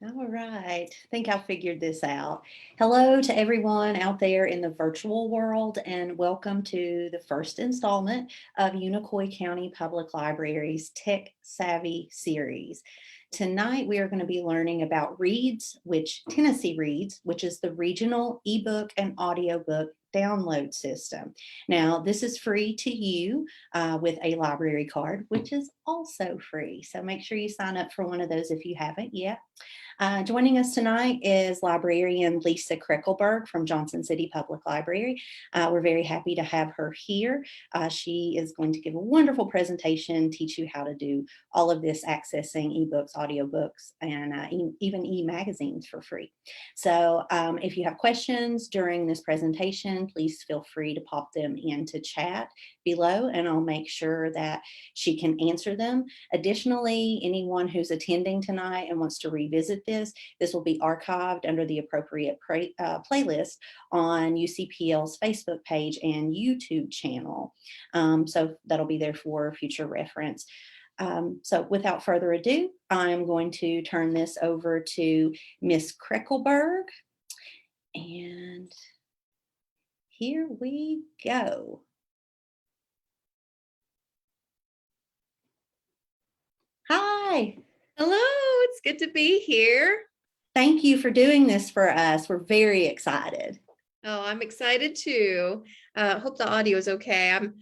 All right. I think I figured this out. Hello to everyone out there in the virtual world, and welcome to the first installment of Unicoi County Public Library's Tech Savvy series. Tonight, we are going to be learning about Reads, Tennessee Reads, which is the regional ebook and audiobook download system. Now, this is free to you with a library card, which is also free. So make sure you sign up for one of those if you haven't yet. Joining us tonight is librarian Lisa Kreckleberg from Johnson City Public Library. We're very happy to have her here. She is going to give a wonderful presentation, teach you how to do all of this accessing eBooks, audiobooks, and even eMagazines for free. So if you have questions during this presentation, please feel free to pop them into chat below, and I'll make sure that she can answer them. Additionally, anyone who's attending tonight and wants to revisit this will be archived under the appropriate playlist on UCPL's Facebook page and YouTube channel. So that'll be there for future reference. So without further ado, I'm going to turn this over to Miss Kreckleberg. And here we go. Hi. Hello, it's good to be here. Thank you for doing this for us. We're very excited. Oh, I'm excited too. Hope the audio is okay. I'm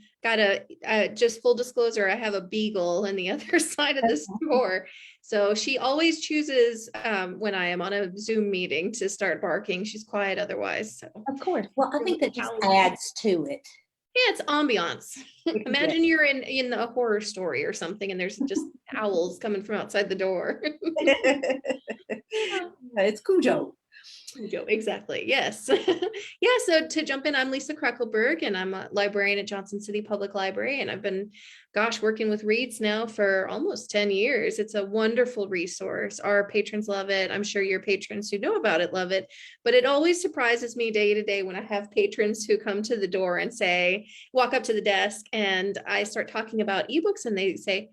just full disclosure, I have a beagle on the other side of the store. So she always chooses when I am on a Zoom meeting to start barking. She's quiet otherwise. So. Of course. Well, I think that just adds to it. Yeah, it's ambiance. Imagine you're in a horror story or something and there's just owls coming from outside the door. It's Cujo. Exactly. Yes. Yeah. So to jump in, I'm Lisa Kreckleberg and I'm a librarian at Johnson City Public Library. And I've been, working with Reads now for almost 10 years. It's a wonderful resource. Our patrons love it. I'm sure your patrons who know about it love it. But it always surprises me day to day when I have patrons who come to the door and walk up to the desk and I start talking about eBooks and they say,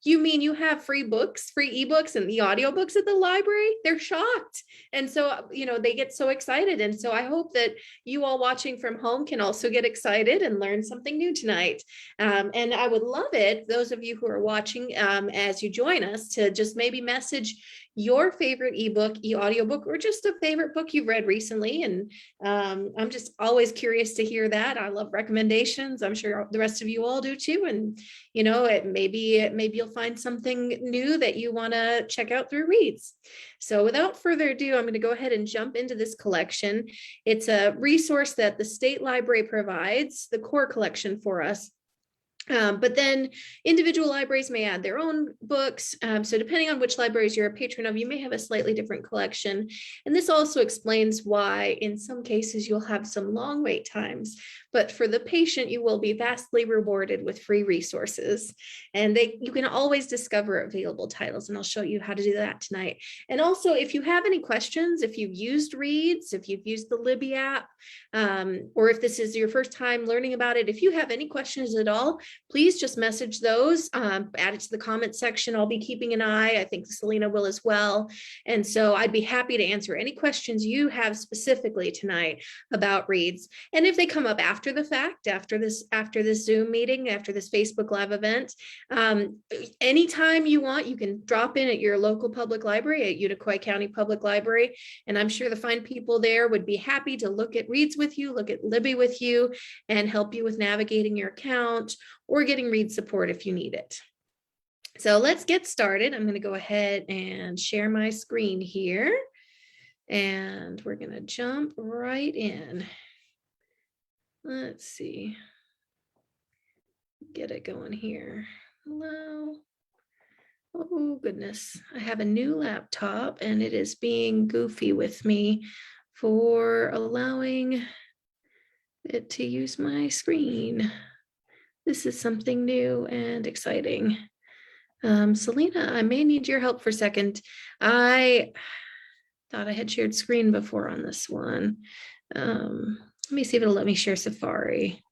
"You mean you have free books, free eBooks and eAudiobooks at the library?" They're shocked. And so, they get so excited. And so I hope that you all watching from home can also get excited and learn something new tonight. And I would love it, those of you who are watching as you join us, to just maybe message your favorite ebook, eAudiobook, or just a favorite book you've read recently. And I'm just always curious to hear that. I love recommendations. I'm sure the rest of you all do too. And, maybe you'll find something new that you want to check out through Reads. So without further ado, I'm going to go ahead and jump into this collection. It's a resource that the state library provides, the core collection for us. But then individual libraries may add their own books. So depending on which libraries you're a patron of, you may have a slightly different collection. And this also explains why in some cases you'll have some long wait times. But for the patient, you will be vastly rewarded with free resources. And you can always discover available titles. And I'll show you how to do that tonight. And also, if you have any questions, if you've used Reads, if you've used the Libby app, or if this is your first time learning about it, if you have any questions at all, please just message those, add it to the comment section. I'll be keeping an eye. I think Selena will as well. And so I'd be happy to answer any questions you have specifically tonight about Reads. And if they come up after the fact, after this Zoom meeting, after this Facebook Live event, anytime you want, you can drop in at your local public library, at Unicoi County Public Library. And I'm sure the fine people there would be happy to look at Reads with you, look at Libby with you, and help you with navigating your account or getting Read support if you need it. So let's get started. I'm going to go ahead and share my screen here, and we're going to jump right in. Let's see. Get it going here. Hello. Oh, goodness. I have a new laptop, and it is being goofy with me for allowing it to use my screen. This is something new and exciting. Selena, I may need your help for a second. I thought I had shared screen before on this one. Let me see if it'll let me share Safari.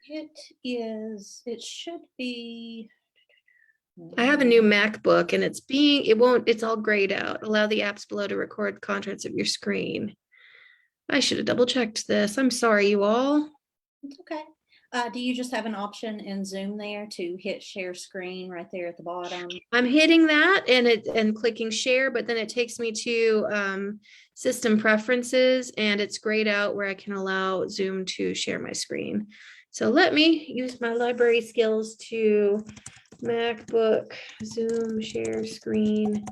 It should be, I have a new MacBook and it's all grayed out. Allow the apps below to record contents of your screen. I should have double checked this. I'm sorry, you all. It's okay. Do you just have an option in Zoom there to hit share screen right there at the bottom? I'm hitting that and clicking share, but then it takes me to system preferences, and it's grayed out where I can allow Zoom to share my screen. So let me use my library skills to MacBook, Zoom, share screen,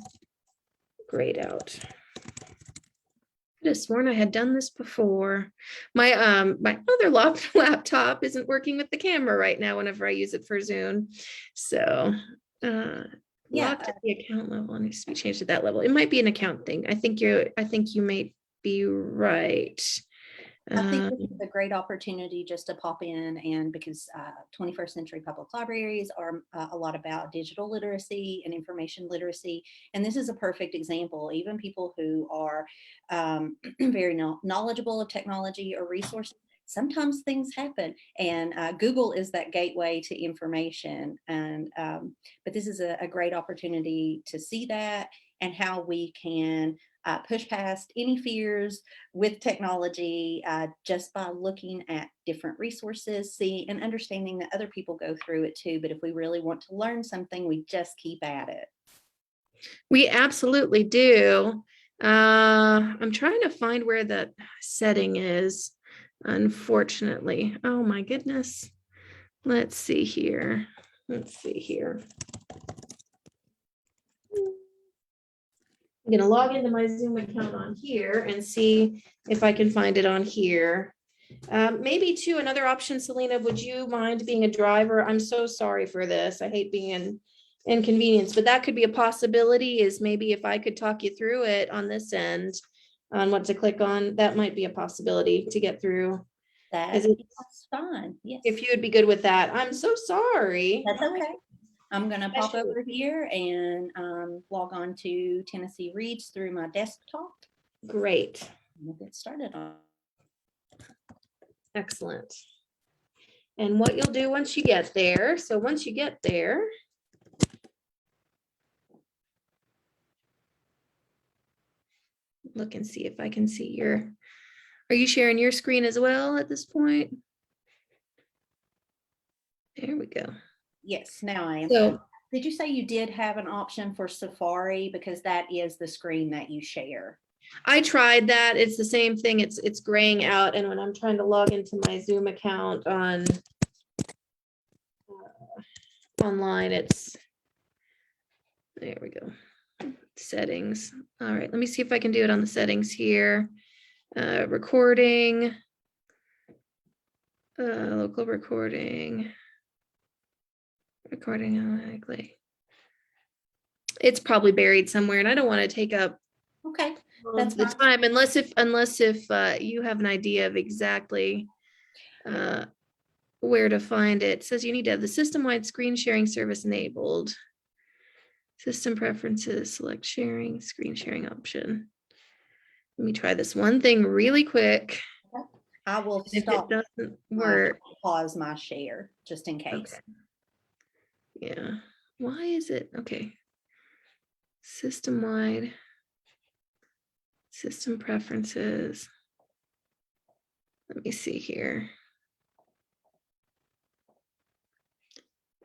grayed out. I could have sworn I had done this before. My other laptop isn't working with the camera right now whenever I use it for Zoom. So locked at the account level needs to be changed to that level. It might be an account thing. I think you may be right. I think this is a great opportunity just to pop in, and because 21st century public libraries are a lot about digital literacy and information literacy. And this is a perfect example. Even people who are very knowledgeable of technology or resources, sometimes things happen, and Google is that gateway to information. And but this is a great opportunity to see that and how we can push past any fears with technology just by looking at different resources, see and understanding that other people go through it too. But if we really want to learn something, we just keep at it. We absolutely do. I'm trying to find where that setting is, unfortunately. Oh my goodness. Let's see here. I'm going to log into my Zoom account on here and see if I can find it on here. Maybe too, another option, Selena, would you mind being a driver? I'm so sorry for this. I hate being an inconvenience, but that could be a possibility, is maybe if I could talk you through it on this end on what to click on, that might be a possibility to get through. That's fine. Yes. If you would be good with that. I'm so sorry. That's okay. I'm going to pop over here and log on to Tennessee Reads through my desktop. Great. We'll get started on. Excellent. And what you'll do once you get there, so once you get there, look and see if I can see are you sharing your screen as well at this point? There we go. Yes, now I am. So, did you say you did have an option for Safari, because that is the screen that you share? I tried that. It's the same thing. It's graying out. And when I'm trying to log into my Zoom account on online, there we go. Settings. All right, let me see if I can do it on the settings here. Recording, local recording automatically. It's probably buried somewhere, and I don't want to take up that's the time unless if you have an idea of exactly where to find it. It says you need to have the system-wide screen sharing service enabled. System preferences, select sharing, screen sharing option. Let me try this one thing really quick. I will stop. If it doesn't work, pause my share just in case. Okay. Yeah. Why is it? Okay. System-wide, system preferences. Let me see here.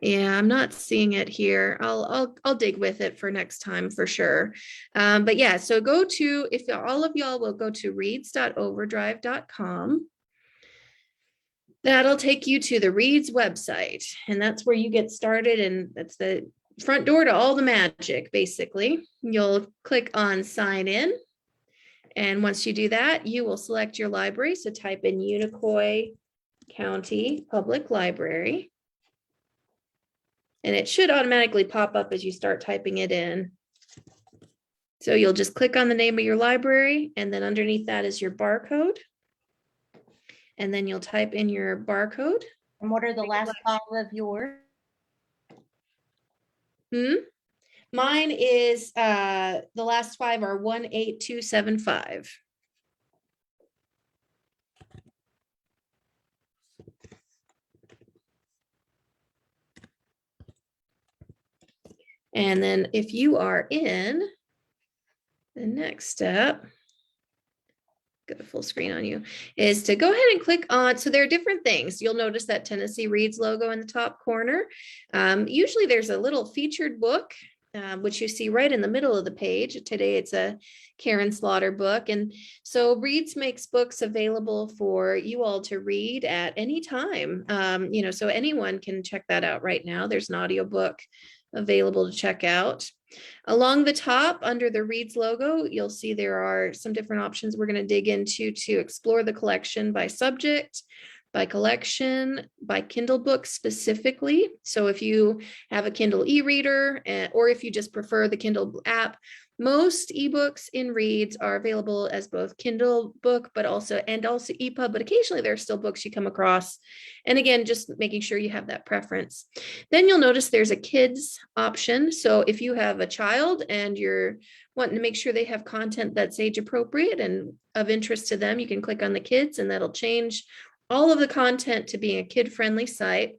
Yeah, I'm not seeing it here. I'll dig with it for next time for sure. But yeah, so go to, if all of y'all will go to reads.overdrive.com. That'll take you to the Reads website, and that's where you get started, and that's the front door to all the magic, basically. You'll click on sign in, and once you do that, you will select your library. So type in Unicoi County Public Library. And it should automatically pop up as you start typing it in. So you'll just click on the name of your library, and then underneath that is your barcode. And then you'll type in your barcode. And what are the last 5 of yours? Mine is the last 5 are 18275. And then if you are in, the next step, go to full screen on you, is to go ahead and click on, so there are different things. You'll notice that Tennessee Reads logo in the top corner. Usually there's a little featured book, which you see right in the middle of the page. Today it's a Karen Slaughter book. And so Reads makes books available for you all to read at any time. So anyone can check that out right now. There's an audiobook available to check out. Along the top, under the Reads logo, you'll see there are some different options we're going to dig into to explore the collection by subject, by collection, by Kindle books specifically. So if you have a Kindle e-reader, or if you just prefer the Kindle app, most ebooks in Reads are available as both Kindle book, but also EPUB, but occasionally there are still books you come across. And again, just making sure you have that preference. Then you'll notice there's a kids option. So if you have a child and you're wanting to make sure they have content that's age appropriate and of interest to them, you can click on the kids and that'll change all of the content to being a kid-friendly site.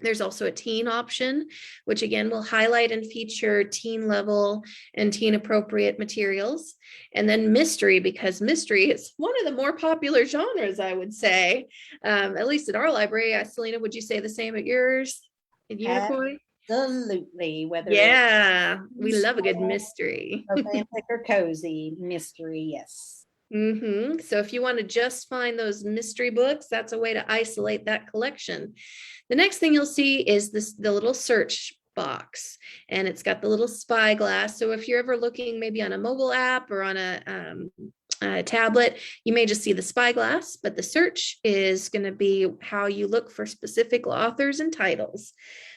There's also a teen option, which again will highlight and feature teen level and teen appropriate materials. And then mystery, because mystery is one of the more popular genres, I would say, at least at our library. Selena, would you say the same at yours at Unicoi? Absolutely. Yeah, we love a good mystery. Romantic or cozy mystery, yes. So if you want to just find those mystery books, that's a way to isolate that collection. The next thing you'll see is the little search box, and it's got the little spyglass. So if you're ever looking maybe on a mobile app or on a tablet, you may just see the spyglass, but the search is going to be how you look for specific authors and titles.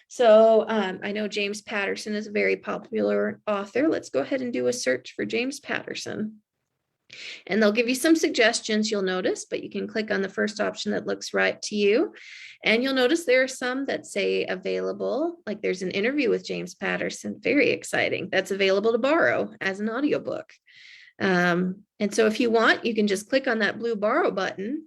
So I know James Patterson is a very popular author. Let's go ahead and do a search for James Patterson. And they'll give you some suggestions, you'll notice, but you can click on the first option that looks right to you. And you'll notice there are some that say available, like there's an interview with James Patterson, very exciting, that's available to borrow as an audiobook. And so if you want, you can just click on that blue borrow button,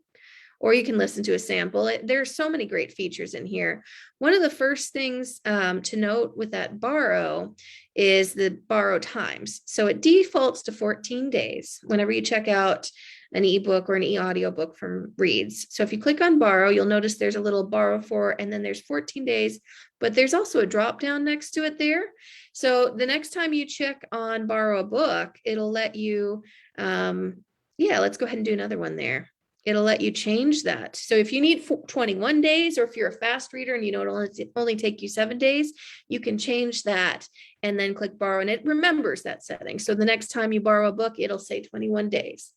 or you can listen to a sample. There's so many great features in here. One of the first things to note with that borrow is the borrow times. So it defaults to 14 days whenever you check out an ebook or an eAudiobook from Reads. So if you click on borrow, you'll notice there's a little borrow for, and then there's 14 days, but there's also a drop down next to it there. So the next time you check on borrow a book, it'll let you, let's go ahead and do another one there. It'll let you change that. So if you need 21 days, or if you're a fast reader and you know it'll only take you 7 days, you can change that and then click borrow, and it remembers that setting. So the next time you borrow a book, it'll say 21 days.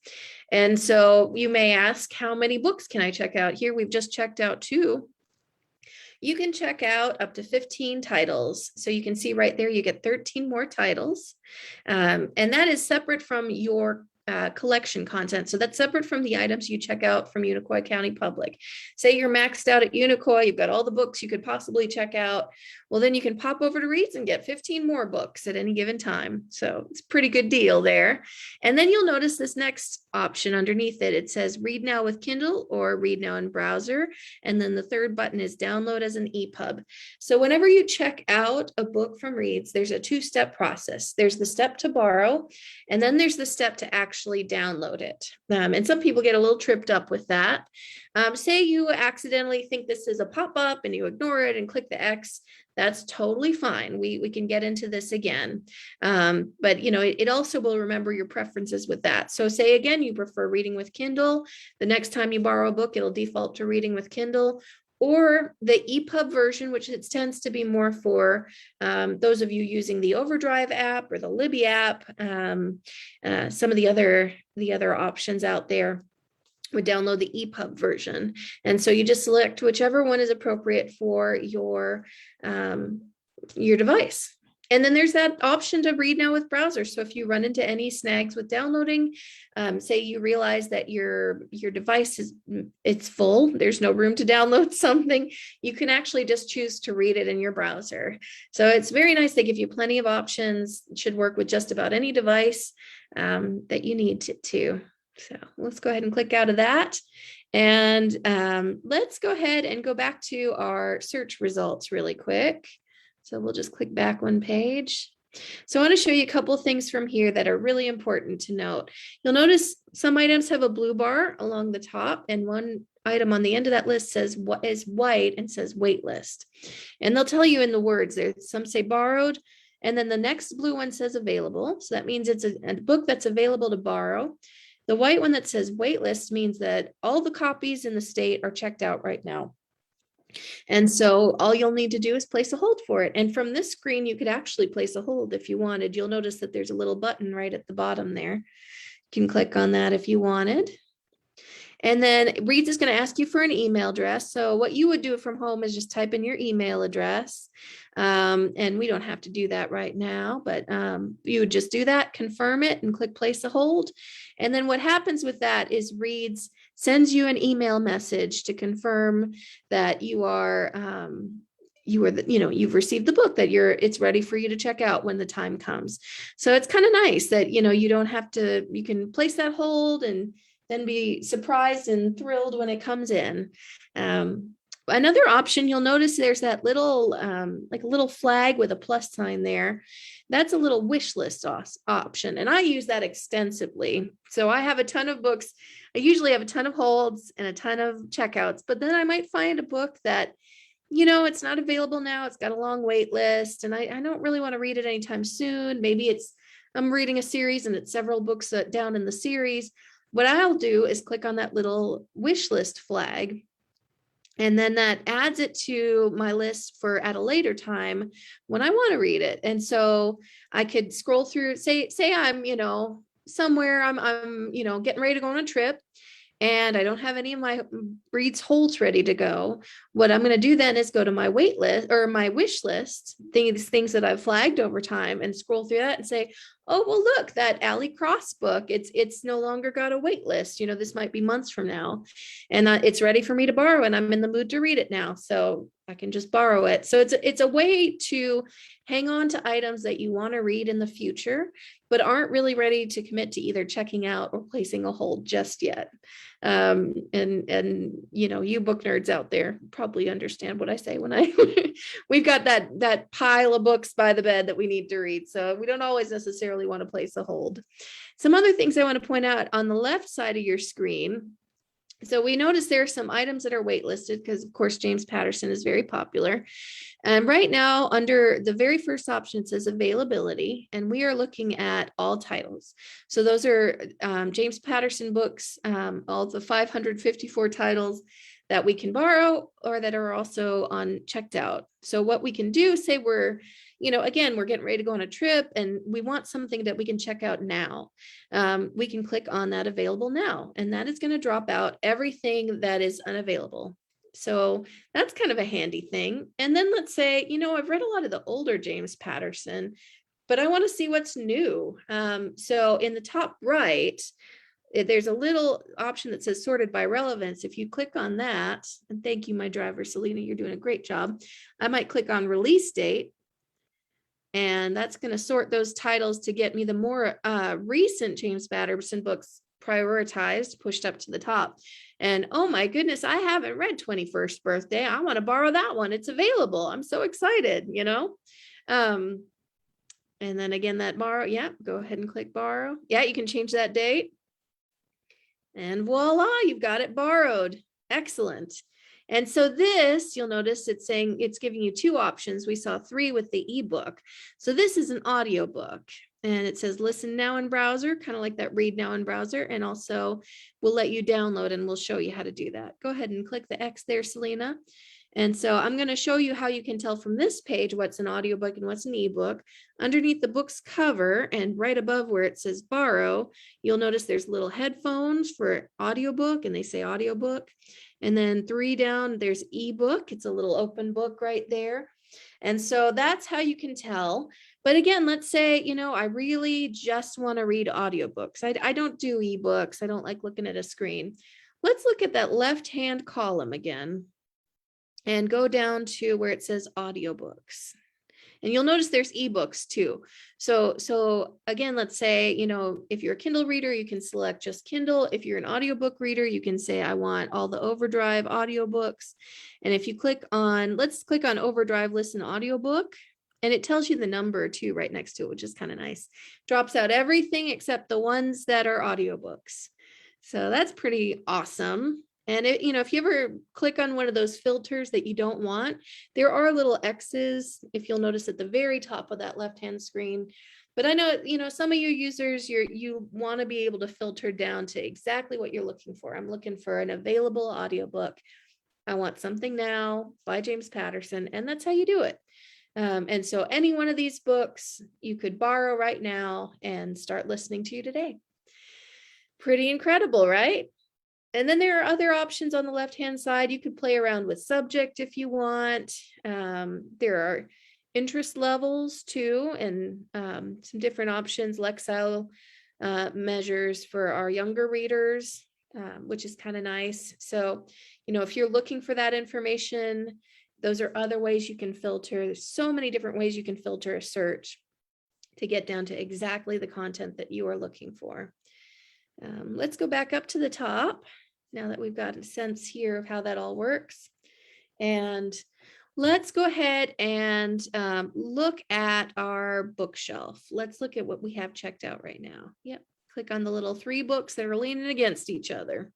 And so you may ask, how many books can I check out? Here we've just checked out 2. You can check out up to 15 titles. So you can see right there, you get 13 more titles. And that is separate from your collection content. So that's separate from the items you check out from Unicoi County Public. Say you're maxed out at Unicoi, you've got all the books you could possibly check out. Well, then you can pop over to Reads and get 15 more books at any given time. So it's a pretty good deal there. And then you'll notice this next option underneath it. It says read now with Kindle or read now in browser. And then the third button is download as an EPUB. So whenever you check out a book from Reads, there's a 2-step process. There's the step to borrow, and then there's the step to actually download it. And some people get a little tripped up with that. Say you accidentally think this is a pop-up and you ignore it and click the X. That's totally fine. We can get into this again. But it also will remember your preferences with that. So say again, you prefer reading with Kindle. The next time you borrow a book, it'll default to reading with Kindle, or the EPUB version, which it tends to be more for those of you using the Overdrive app or the Libby app. Some of the other options out there would download the EPUB version. And so you just select whichever one is appropriate for your device. And then there's that option to read now with browser. So if you run into any snags with downloading, say you realize that your device it's full, there's no room to download something, you can actually just choose to read it in your browser. So it's very nice. They give you plenty of options. It should work with just about any device that you need to. So let's go ahead and click out of that. And let's go ahead and go back to our search results really quick. So we'll just click back one page. So I want to show you a couple things from here that are really important to note. You'll notice some items have a blue bar along the top, and one item on the end of that list says what is white and says wait list. And they'll tell you in the words there, some say borrowed, and then the next blue one says available. So that means it's a book that's available to borrow. The white one that says wait list means that all the copies in the state are checked out right now. And so all you'll need to do is place a hold for it. And from this screen, you could actually place a hold if you wanted. You'll notice that there's a little button right at the bottom there. You can click on that if you wanted. And then Reads is going to ask you for an email address. So what you would do from home is just type in your email address. And we don't have to do that right now, but you would just do that, confirm it, and click place a hold. And then what happens with that is Reads sends you an email message to confirm that you've received the book, that it's ready for you to check out when the time comes. So it's kind of nice that, you don't have to, you can place that hold and then be surprised and thrilled when it comes in. Another option, you'll notice there's that little, like a little flag with a plus sign there. That's a little wish list option. And I use that extensively. So I have a ton of books. I usually have a ton of holds and a ton of checkouts, but then I might find a book that, it's not available now. It's got a long wait list and I don't really want to read it anytime soon. Maybe I'm reading a series and it's several books down in the series. What I'll do is click on that little wish list flag, and then that adds it to my list for at a later time when I want to read it. And so I could scroll through, say I'm, somewhere I'm, getting ready to go on a trip and I don't have any of my Reads holds ready to go. What I'm going to do then is go to my wait list or my wish list, these things that I've flagged over time, and scroll through that and say, oh, well, look, that Ally Cross book, it's no longer got a wait list. This might be months from now, and it's ready for me to borrow, and I'm in the mood to read it now. So I can just borrow it. So it's a way to hang on to items that you want to read in the future, but aren't really ready to commit to either checking out or placing a hold just yet. And you book nerds out there probably understand what I say when we've got that pile of books by the bed that we need to read. So we don't always necessarily want to place a hold. Some other things I want to point out on the left side of your screen. So we notice there are some items that are waitlisted because, of course, James Patterson is very popular. And right now, under the very first option, it says availability, and we are looking at all titles. So those are James Patterson books, all the 554 titles that we can borrow or that are also on checked out. So what we can do, say we're getting ready to go on a trip and we want something that we can check out now. We can click on that available now, and that is going to drop out everything that is unavailable. So that's kind of a handy thing. And then let's say, I've read a lot of the older James Patterson, but I want to see what's new. So in the top right, there's a little option that says sorted by relevance. If you click on that, and thank you, my driver, Selena, you're doing a great job. I might click on release date, and that's going to sort those titles to get me the more recent James Patterson books prioritized, pushed up to the top. And oh my goodness, I haven't read 21st Birthday. I want to borrow that one. It's available. I'm so excited, And then again, that borrow, go ahead and click borrow. You can change that date. And voila, you've got it borrowed. Excellent. And so this, you'll notice it's saying it's giving you two options. We saw 3 with the ebook. So this is an audiobook, and it says listen now in browser, kind of like that read now in browser. And also we'll let you download, and we'll show you how to do that. Go ahead and click the X there, Selena. And so I'm going to show you how you can tell from this page what's an audiobook and what's an ebook. Underneath the book's cover and right above where it says borrow, you'll notice there's little headphones for audiobook, and they say audiobook. And then 3 down, there's ebook. It's a little open book right there. And so that's how you can tell. But again, let's say, I really just want to read audiobooks. I don't do ebooks. I don't like looking at a screen. Let's look at that left-hand column again and go down to where it says audiobooks. And you'll notice there's eBooks too. So again, let's say, if you're a Kindle reader, you can select just Kindle. If you're an audiobook reader, you can say, I want all the Overdrive audiobooks. And if you let's click on Overdrive Listen Audiobook. And it tells you the number too right next to it, which is kind of nice. Drops out everything except the ones that are audiobooks. So that's pretty awesome. And if you ever click on one of those filters that you don't want, there are little X's, if you'll notice at the very top of that left-hand screen. But I know, some of you users, you want to be able to filter down to exactly what you're looking for. I'm looking for an available audiobook. I want Something Now by James Patterson, and that's how you do it. And so any one of these books you could borrow right now and start listening to today. Pretty incredible, right? And then there are other options on the left-hand side. You could play around with subject if you want. There are interest levels too, and some different options, Lexile measures for our younger readers, which is kind of nice. So, if you're looking for that information, those are other ways you can filter. There's so many different ways you can filter a search to get down to exactly the content that you are looking for. Let's go back up to the top now that we've got a sense here of how that all works. And let's go ahead and look at our bookshelf. Let's look at what we have checked out right now. Yep. Click on the little 3 books that are leaning against each other.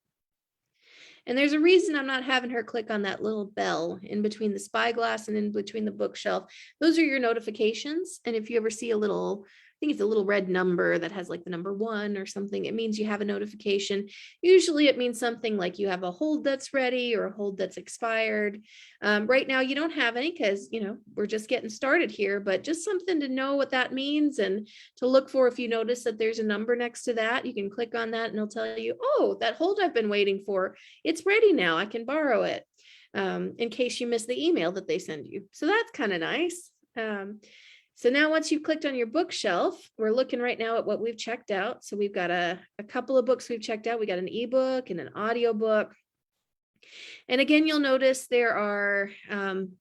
And there's a reason I'm not having her click on that little bell in between the spyglass and in between the bookshelf. Those are your notifications. And if you ever see I think it's a little red number that has like the number 1 or something, it means you have a notification. Usually it means something like you have a hold that's ready or a hold that's expired. Right now you don't have any because, we're just getting started here, but just something to know what that means and to look for. If you notice that there's a number next to that, you can click on that and it'll tell you, oh, that hold I've been waiting for, it's ready now, I can borrow it, in case you miss the email that they send you. So that's kind of nice. So now once you've clicked on your bookshelf, we're looking right now at what we've checked out. So we've got a couple of books we've checked out. We got an ebook and an audiobook. And again, you'll notice there are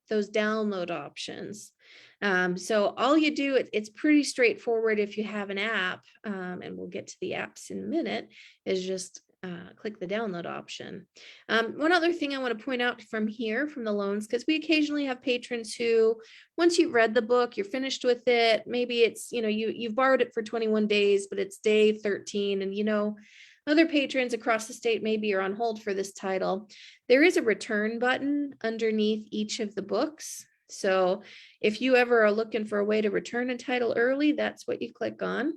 those download options. So all you do, it's pretty straightforward if you have an app, and we'll get to the apps in a minute, is just click the download option. One other thing I want to point out from the loans, because we occasionally have patrons who, once you've read the book, you're finished with it, maybe it's, you've borrowed it for 21 days, but it's day 13, and other patrons across the state maybe are on hold for this title. There is a return button underneath each of the books. So if you ever are looking for a way to return a title early, that's what you click on.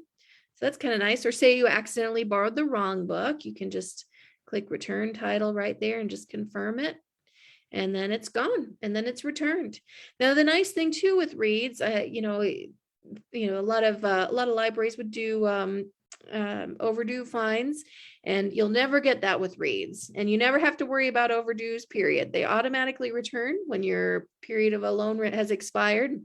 So that's kind of nice. Or say you accidentally borrowed the wrong book, you can just click return title right there and just confirm it. And then it's gone and then it's returned. Now, the nice thing too with reads, a lot of libraries would do overdue fines, and you'll never get that with reads, and you never have to worry about overdues, period. They automatically return when your period of a loan rent has expired.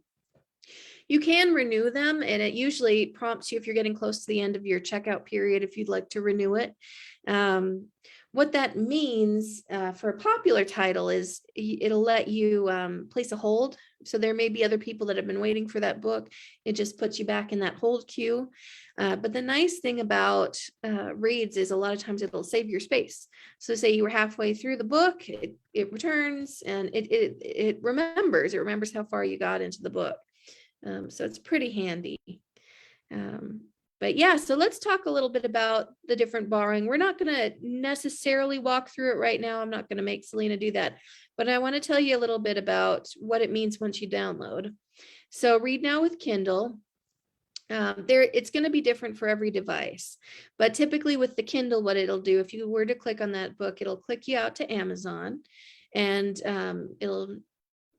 You can renew them, and it usually prompts you if you're getting close to the end of your checkout period if you'd like to renew it. What that means for a popular title is it'll let you place a hold. So there may be other people that have been waiting for that book. It just puts you back in that hold queue. But the nice thing about reads is a lot of times it'll save your space. So say you were halfway through the book, it returns and it remembers how far you got into the book. So it's pretty handy. But yeah, so let's talk a little bit about the different borrowing. We're not going to necessarily walk through it right now. I'm not going to make Selena do that, but I want to tell you a little bit about what it means once you download. So Read Now with Kindle, it's going to be different for every device, but typically with the Kindle, what it'll do, if you were to click on that book, it'll click you out to Amazon, and it'll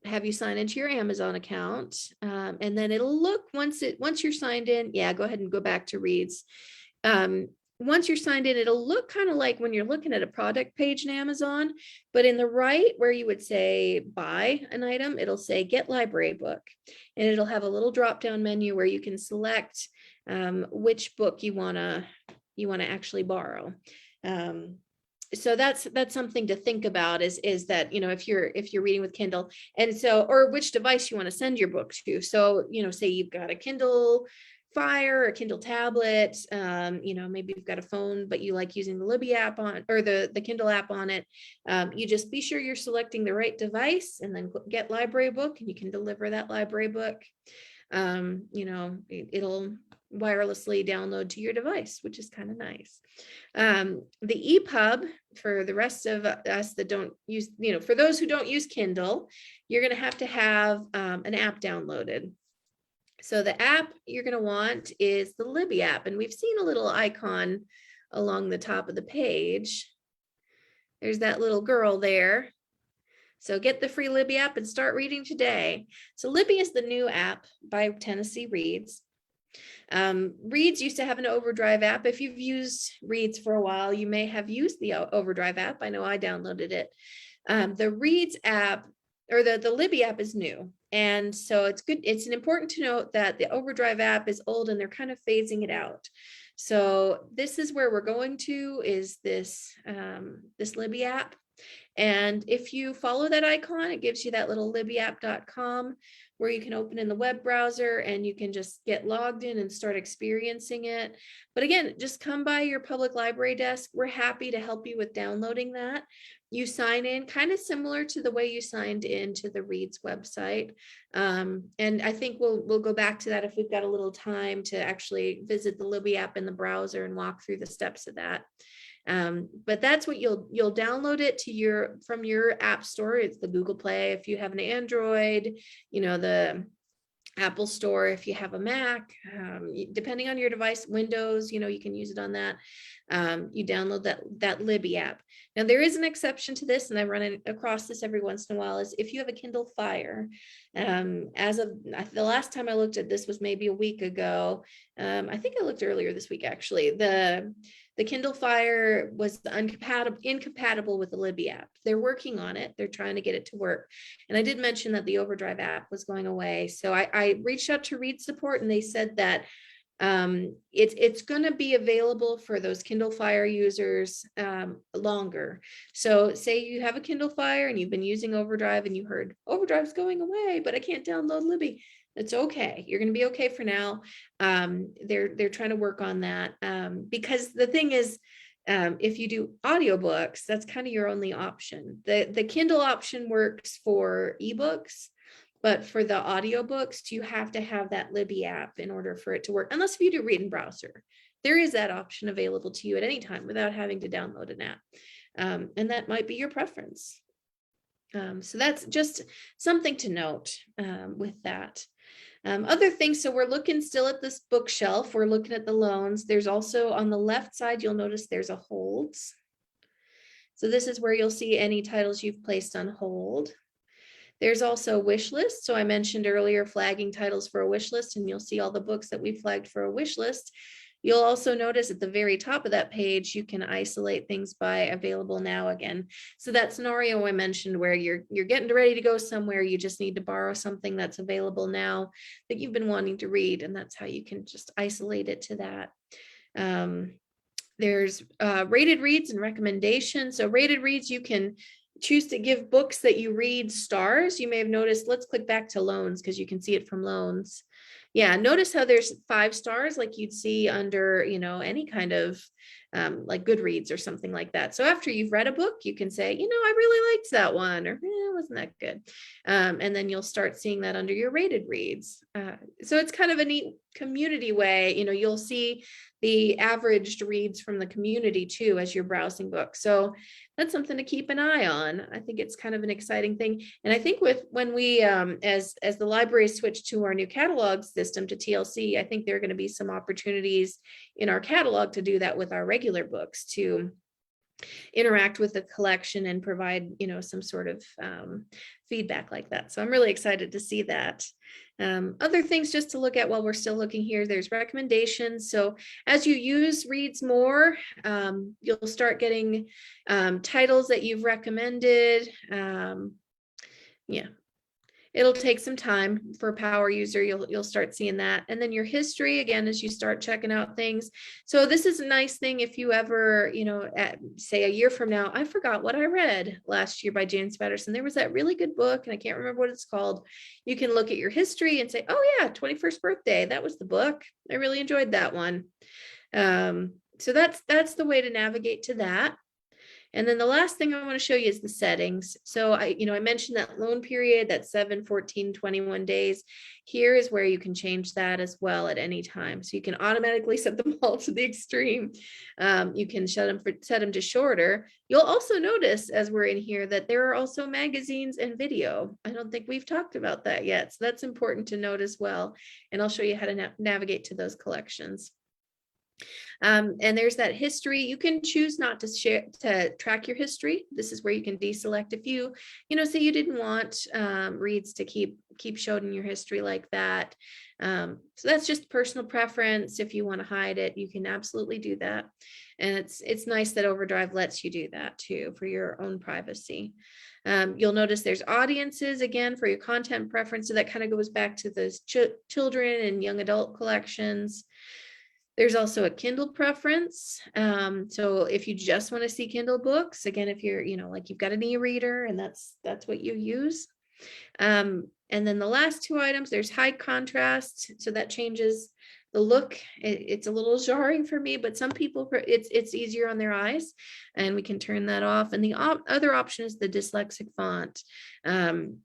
have you sign into your Amazon account, and then it'll look once you're signed in. Yeah, go ahead and go back to reads. Once you're signed in, it'll look kind of like when you're looking at a product page in Amazon, but in the right where you would say buy an item, it'll say get library book, and it'll have a little drop down menu where you can select which book you want to actually borrow. So that's something to think about is that, if you're reading with Kindle, and so, or which device you want to send your book to. So, say you've got a Kindle Fire, a Kindle tablet, maybe you've got a phone, but you like using the Libby app on, or the Kindle app on it. You just be sure you're selecting the right device and then get library book, and you can deliver that library book. It'll wirelessly download to your device, which is kind of nice. The EPUB, for the rest of us that don't use, for those who don't use Kindle, you're going to have an app downloaded. So the app you're going to want is the Libby app, and we've seen a little icon along the top of the page. There's that little girl there. So get the free Libby app and start reading today. So Libby is the new app by Tennessee Reads. Reads used to have an Overdrive app. If you've used Reads for a while, you may have used the Overdrive app. I know I downloaded it. The Reads app, or the Libby app, is new. And so it's good. It's important to note that the Overdrive app is old and they're kind of phasing it out. So this is where we're going to, is this Libby app. And if you follow that icon, it gives you that little libbyapp.com where you can open in the web browser and you can just get logged in and start experiencing it. But again, just come by your public library desk. We're happy to help you with downloading that. You sign in kind of similar to the way you signed into the Reads website. And I think we'll go back to that if we've got a little time to actually visit the Libby app in the browser and walk through the steps of that. But that's what you'll download it to from your app store. It's the Google Play if you have an Android, the Apple Store if you have a Mac, depending on your device, Windows, you can use it on that. You download that Libby app. Now there is an exception to this, and I run across this every once in a while, is if you have a Kindle Fire. As of the last time I looked at this was maybe a week ago. I think I looked earlier this week actually. The Kindle Fire was incompatible with the Libby app. They're working on it. They're trying to get it to work. And I did mention that the Overdrive app was going away. So I reached out to Read Support, and they said that it's going to be available for those Kindle Fire users longer. So say you have a Kindle Fire and you've been using Overdrive and you heard Overdrive's going away, but I can't download Libby. It's okay. You're going to be okay for now. They're trying to work on that because the thing is, if you do audiobooks, that's kind of your only option. The Kindle option works for eBooks, but for the audiobooks, you have to have that Libby app in order for it to work. Unless if you do Read in Browser, there is that option available to you at any time without having to download an app, and that might be your preference. So that's just something to note with that. Other things, so we're looking still at this bookshelf. We're looking at the loans. There's also on the left side, you'll notice there's a holds. So this is where you'll see any titles you've placed on hold. There's also a wish list. So I mentioned earlier flagging titles for a wish list, and you'll see all the books that we flagged for a wish list. You'll also notice at the very top of that page, you can isolate things by available now again. So that scenario I mentioned where you're getting ready to go somewhere, you just need to borrow something that's available now that you've been wanting to read, and that's how you can just isolate it to that. There's rated reads and recommendations. So rated reads, you can choose to give books that you read stars. You may have noticed, let's click back to loans because you can see it from loans. Yeah, notice how there's 5 stars like you'd see under, any kind of like Goodreads or something like that. So after you've read a book, you can say, I really liked that one, or it wasn't that good. And then you'll start seeing that under your rated reads. So it's kind of a neat community way. You'll see the averaged reads from the community too as you're browsing books. So that's something to keep an eye on. I think it's kind of an exciting thing. And I think when we, as the library switch to our new catalog system to TLC, I think there are going to be some opportunities in our catalog to do that with our regular books, to interact with the collection and provide, some sort of feedback like that. So I'm really excited to see that. Other things just to look at while we're still looking here, there's recommendations. So as you use Reads more, you'll start getting titles that you've recommended. It'll take some time for a power user. You'll start seeing that. And then your history, again, as you start checking out things. So this is a nice thing if you ever, say a year from now, I forgot what I read last year by James Patterson. There was that really good book and I can't remember what it's called. You can look at your history and say, oh yeah, 21st birthday, that was the book. I really enjoyed that one. So that's the way to navigate to that. And then the last thing I want to show you is the settings. So I mentioned that loan period, that 7, 14, 21 days. Here is where you can change that as well at any time. So you can automatically set them all to the extreme. You can set them to shorter. You'll also notice as we're in here that there are also magazines and video. I don't think we've talked about that yet. So that's important to note as well. And I'll show you how to navigate to those collections. And there's that history. You can choose not to track your history. This is where you can deselect if you say you didn't want reads to keep showing your history like that. So that's just personal preference. If you want to hide it, you can absolutely do that. And it's nice that Overdrive lets you do that too for your own privacy. You'll notice there's audiences again for your content preference. So that kind of goes back to those children and young adult collections. There's also a Kindle preference. So if you just want to see Kindle books, again, if you're, like you've got an e-reader and that's what you use. And then the last two items, there's high contrast. So that changes the look. It's a little jarring for me, but some people, it's easier on their eyes, and we can turn that off. And the other option is the Dyslexic Font.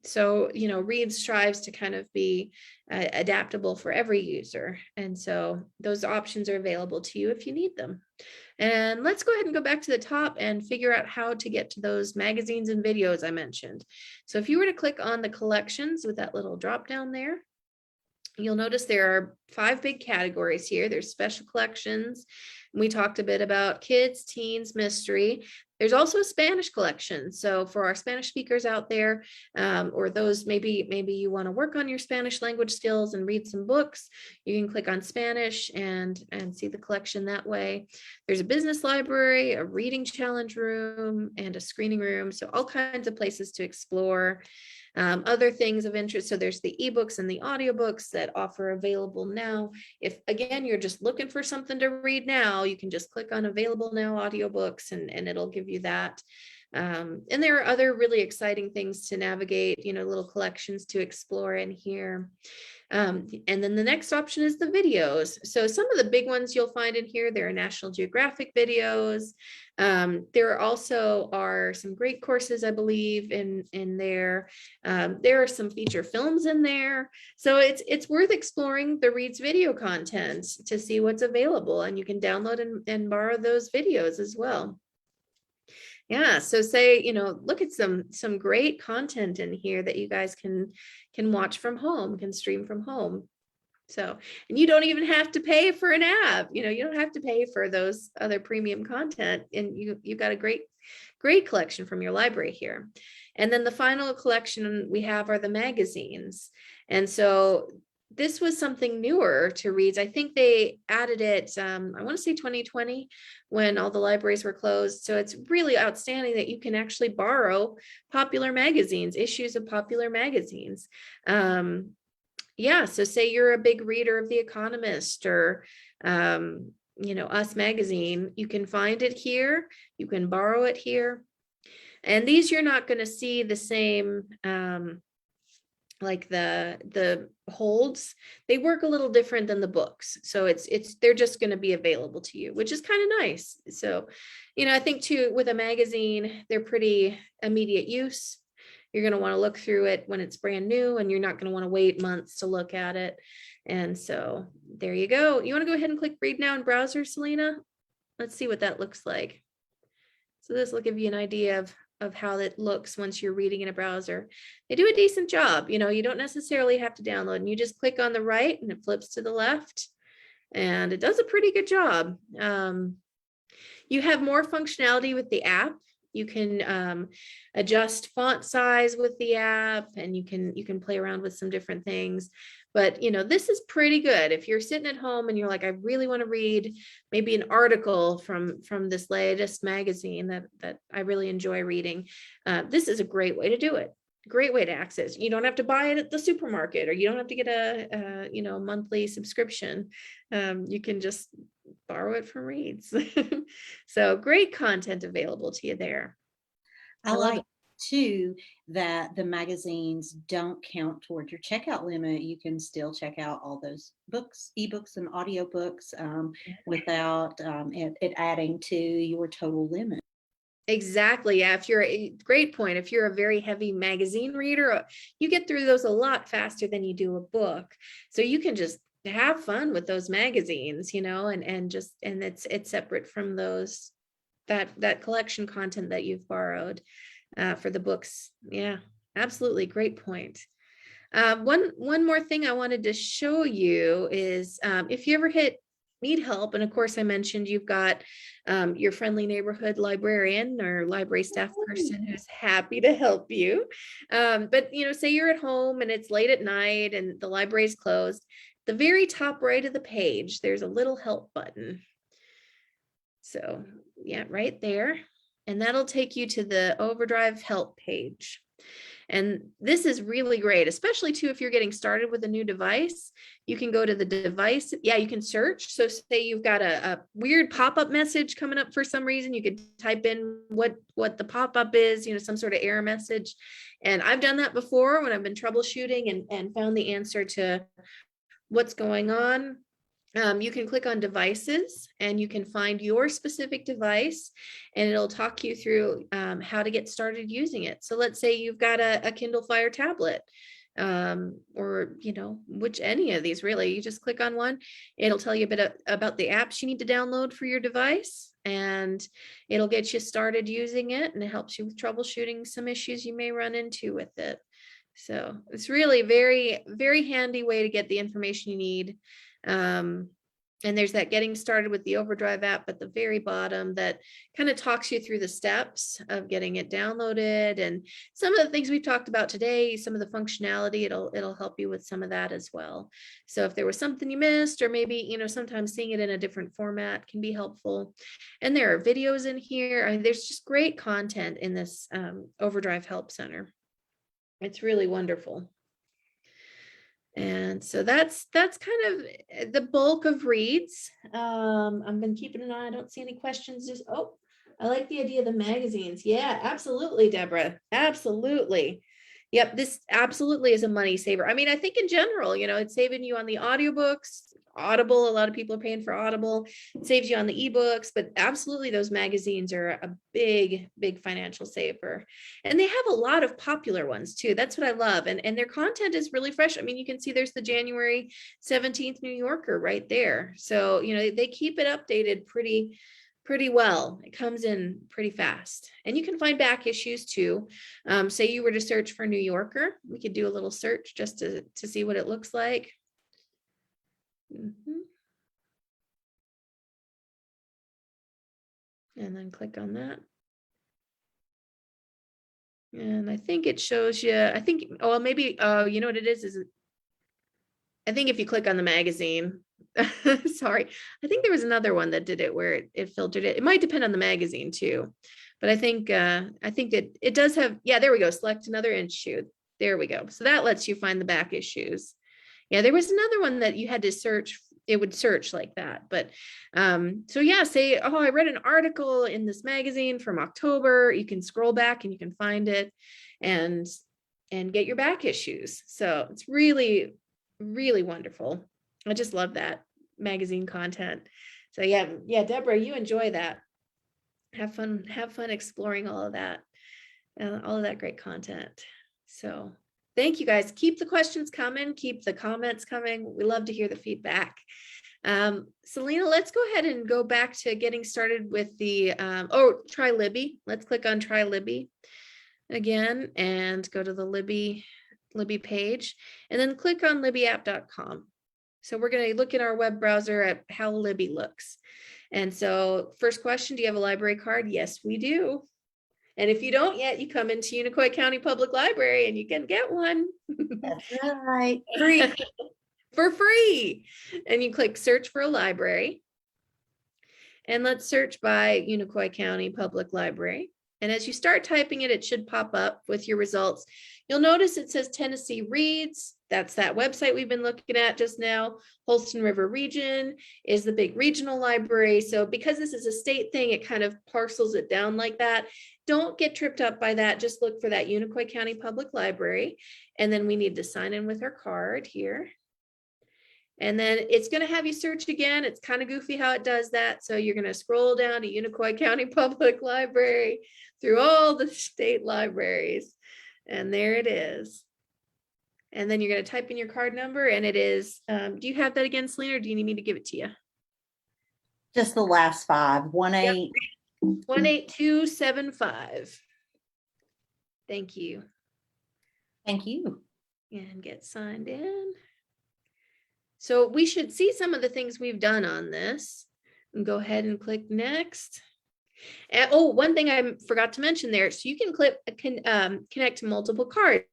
So, Read strives to kind of be adaptable for every user. And so those options are available to you if you need them. And let's go ahead and go back to the top and figure out how to get to those magazines and videos I mentioned. So if you were to click on the collections with that little drop down there, you'll notice there are 5 big categories here. There's special collections. We talked a bit about kids, teens, mystery. There's also a Spanish collection. So for our Spanish speakers out there, or those maybe you want to work on your Spanish language skills and read some books, you can click on Spanish and see the collection that way. There's a business library, a reading challenge room, and a screening room. So all kinds of places to explore. Other things of interest. So there's the eBooks and the audiobooks that offer available now. If again, you're just looking for something to read now, you can just click on available now audiobooks and it'll give you that. And there are other really exciting things to navigate, little collections to explore in here. And then the next option is the videos. So some of the big ones you'll find in here, there are National Geographic videos. There also are some great courses, I believe, in there. There are some feature films in there. So it's worth exploring the Reads video content to see what's available, and you can download and borrow those videos as well. Yeah, so say, look at some great content in here that you guys can watch from home, can stream from home. So, and you don't even have to pay for an app. You don't have to pay for those other premium content, and you've got a great collection from your library here. And then the final collection we have are the magazines. And so this was something newer to Reads. I think they added it, I want to say 2020, when all the libraries were closed. So it's really outstanding that you can actually borrow popular magazines, issues of popular magazines. Yeah, so say you're a big reader of The Economist or, Us Magazine, you can find it here, you can borrow it here. And these you're not going to see the same, like the holds. They work a little different than the books. So they're just going to be available to you, which is kind of nice. So, I think too, with a magazine, they're pretty immediate use. You're going to want to look through it when it's brand new, and you're not going to want to wait months to look at it. And so there you go. You want to go ahead and click Read Now in browser, Selena? Let's see what that looks like. So this will give you an idea of how it looks once you're reading in a browser. They do a decent job. You don't necessarily have to download, and you just click on the right and it flips to the left, and it does a pretty good job. You have more functionality with the app. You can adjust font size with the app, and you can play around with some different things. But this is pretty good if you're sitting at home and you're like, I really want to read maybe an article from this latest magazine that I really enjoy reading. This is a great way to do it. Great way to access. You don't have to buy it at the supermarket, or you don't have to get a monthly subscription. You can just borrow it from Reads. So great content available to you there. I like too that the magazines don't count toward your checkout limit. You can still check out all those books, eBooks and audiobooks without it adding to your total limit. Exactly. Yeah. If you're great point. If you're a very heavy magazine reader, you get through those a lot faster than you do a book. So you can just have fun with those magazines, and it's separate from those that collection content that you've borrowed for the books. Yeah, absolutely. Great point. One more thing I wanted to show you is if you ever need help, and of course I mentioned you've got your friendly neighborhood librarian or library staff person who's happy to help you. But say you're at home and it's late at night and the library is closed. The very top right of the page, there's a little help button. So yeah, right there. And that'll take you to the Overdrive Help page. And this is really great, especially too, if you're getting started with a new device. You can go to the device. Yeah, you can search. So say you've got a weird pop-up message coming up for some reason, you could type in what the pop-up is, some sort of error message. And I've done that before when I've been troubleshooting and found the answer to what's going on. You can click on devices and you can find your specific device and it'll talk you through how to get started using it. So let's say you've got a Kindle Fire tablet or, which any of these really, you just click on one, it'll tell you a bit about the apps you need to download for your device and it'll get you started using it and it helps you with troubleshooting some issues you may run into with it. So it's really very, very handy way to get the information you need. And there's that getting started with the Overdrive app at the very bottom that kind of talks you through the steps of getting it downloaded and some of the things we've talked about today, some of the functionality, it'll help you with some of that as well. So if there was something you missed or maybe, sometimes seeing it in a different format can be helpful. And there are videos in here. I mean, there's just great content in this Overdrive Help Center. It's really wonderful. And so that's kind of the bulk of reads. I've been keeping an eye. I don't see any questions. I like the idea of the magazines. Yeah, absolutely, Deborah. Absolutely. Yep, this absolutely is a money saver. I mean, I think in general, it's saving you on the audiobooks, Audible. A lot of people are paying for Audible. It saves you on the eBooks, but absolutely those magazines are a big, big financial saver. And they have a lot of popular ones too. That's what I love. And their content is really fresh. I mean, you can see there's the January 17th New Yorker right there. So, they keep it updated pretty well. It comes in pretty fast. And you can find back issues too. Say you were to search for New Yorker, we could do a little search just to see what it looks like. And then click on that. And I think it shows you, maybe, you know what it is I think if you click on the magazine, sorry, I think there was another one that did it where it filtered it. It might depend on the magazine too, but I think that it does have, yeah, there we go. Select another issue. There we go. So that lets you find the back issues. Yeah, there was another one that you had to search. It would search like that. But so yeah, say, I read an article in this magazine from October. You can scroll back and you can find it and get your back issues. So it's really, really wonderful. I just love that magazine content. So yeah, Deborah, you enjoy that. Have fun exploring all of that great content. So thank you guys. Keep the questions coming, keep the comments coming. We love to hear the feedback. Selena, let's go ahead and go back to getting started with the, try Libby. Let's click on try Libby again and go to the Libby page and then click on libbyapp.com. So we're going to look in our web browser at how Libby looks. And so first question, do you have a library card? Yes, we do. And if you don't yet, you come into Unicoi County Public Library and you can get one. That's right. Free. For free. And you click search for a library. And let's search by Unicoi County Public Library. And as you start typing it, it should pop up with your results. You'll notice it says Tennessee Reads. That's that website we've been looking at just now. Holston River Region is the big regional library. So because this is a state thing, it kind of parcels it down like that. Don't get tripped up by that. Just look for that Unicoi County Public Library. And then we need to sign in with our card here. And then it's going to have you search again. It's kind of goofy how it does that. So you're going to scroll down to Unicoi County Public Library through all the state libraries. And there it is. And then you're going to type in your card number, and it is, do you have that again, Selena, or do you need me to give it to you? Just the last five, 18. 18275. Thank you. Thank you. And get signed in. So we should see some of the things we've done on this. And go ahead and click next. And, oh, one thing I forgot to mention there. So you can connect to multiple cards.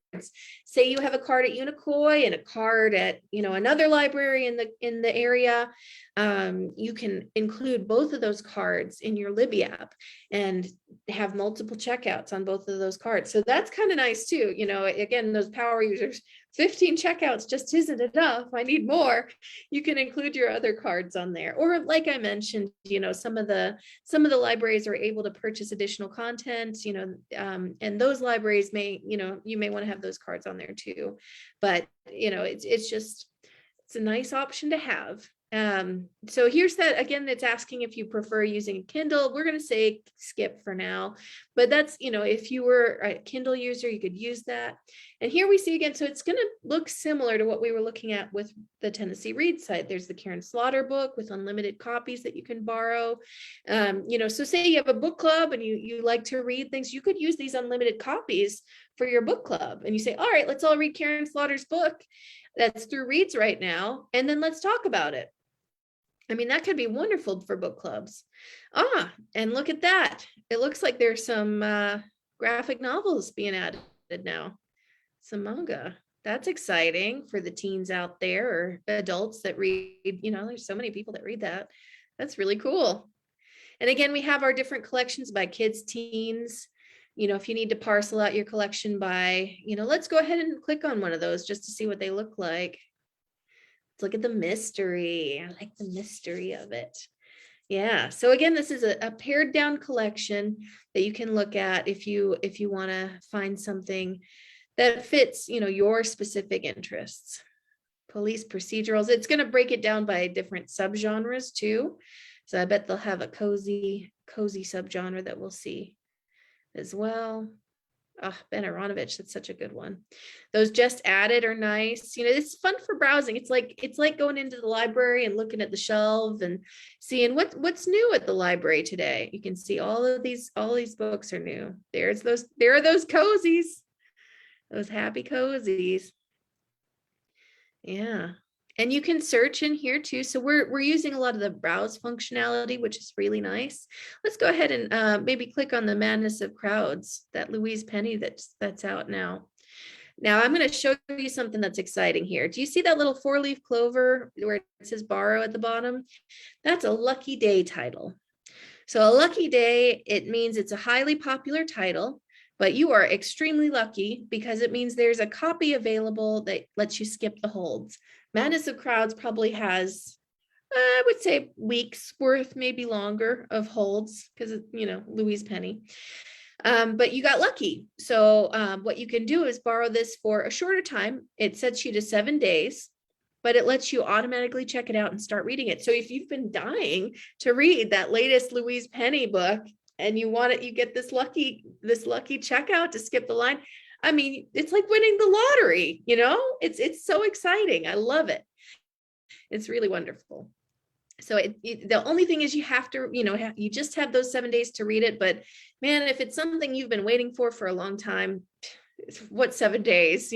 Say you have a card at Unicoi and a card at, another library in the area. You can include both of those cards in your Libby app and have multiple checkouts on both of those cards. So that's kind of nice too. Again, those power users, 15 checkouts just isn't enough. I need more. You can include your other cards on there. Or like I mentioned, some of the libraries are able to purchase additional content, and those libraries may, you may want to have those cards on there too. But, it's a nice option to have. So here's that again, that's asking if you prefer using a Kindle. We're going to say skip for now, but that's, if you were a Kindle user, you could use that. And here we see again, so it's going to look similar to what we were looking at with the Tennessee Read site. There's the Karen Slaughter book with unlimited copies that you can borrow. So say you have a book club and you like to read things, you could use these unlimited copies for your book club. And you say, all right, let's all read Karen Slaughter's book that's through Reads right now, and then let's talk about it. I mean, that could be wonderful for book clubs. And look at that. It looks like there's some graphic novels being added now. Some manga. That's exciting for the teens out there or adults that read, there's so many people that read that. That's really cool. And again, we have our different collections by kids, teens. If you need to parcel out your collection by, let's go ahead and click on one of those just to see what they look like. Look at the mystery. I like the mystery of it. Yeah. So again, this is a pared down collection that you can look at if you want to find something that fits, your specific interests. Police procedurals. It's going to break it down by different subgenres too. So I bet they'll have a cozy subgenre that we'll see as well. Ben Aronovich, that's such a good one. Those just added are nice. It's fun for browsing. It's like going into the library and looking at the shelf and seeing what's new at the library today. You can see all these books are new. There are those cozies, those happy cozies. Yeah. And you can search in here too. So we're using a lot of the browse functionality, which is really nice. Let's go ahead and maybe click on the Madness of Crowds, that Louise Penny that's out now. Now I'm going to show you something that's exciting here. Do you see that little 4-leaf clover where it says borrow at the bottom? That's a lucky day title. So a lucky day, it means it's a highly popular title, but you are extremely lucky because it means there's a copy available that lets you skip the holds. Madness of Crowds probably has, I would say, weeks worth, maybe longer, of holds because, Louise Penny. But you got lucky. So what you can do is borrow this for a shorter time. It sets you to 7 days, but it lets you automatically check it out and start reading it. So if you've been dying to read that latest Louise Penny book and you want it, you get this lucky checkout to skip the line. I mean, it's like winning the lottery, it's so exciting. I love it. It's really wonderful. So the only thing is you have to, you just have those 7 days to read it. But man, if it's something you've been waiting for a long time, what 7 days,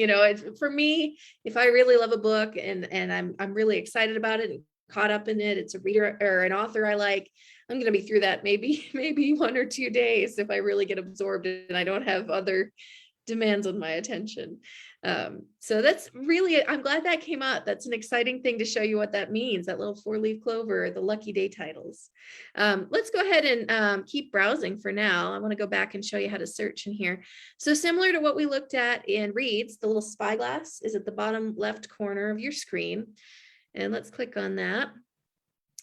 for me, if I really love a book and I'm really excited about it and caught up in it, it's a reader or an author I like, I'm going to be through that maybe 1 or 2 days if I really get absorbed and I don't have other demands on my attention. So that's really, I'm glad that came up. That's an exciting thing to show you what that means, that little 4-leaf clover, the lucky day titles. Let's go ahead and keep browsing for now. I want to go back and show you how to search in here. So similar to what we looked at in Reads, the little spyglass is at the bottom left corner of your screen. And let's click on that.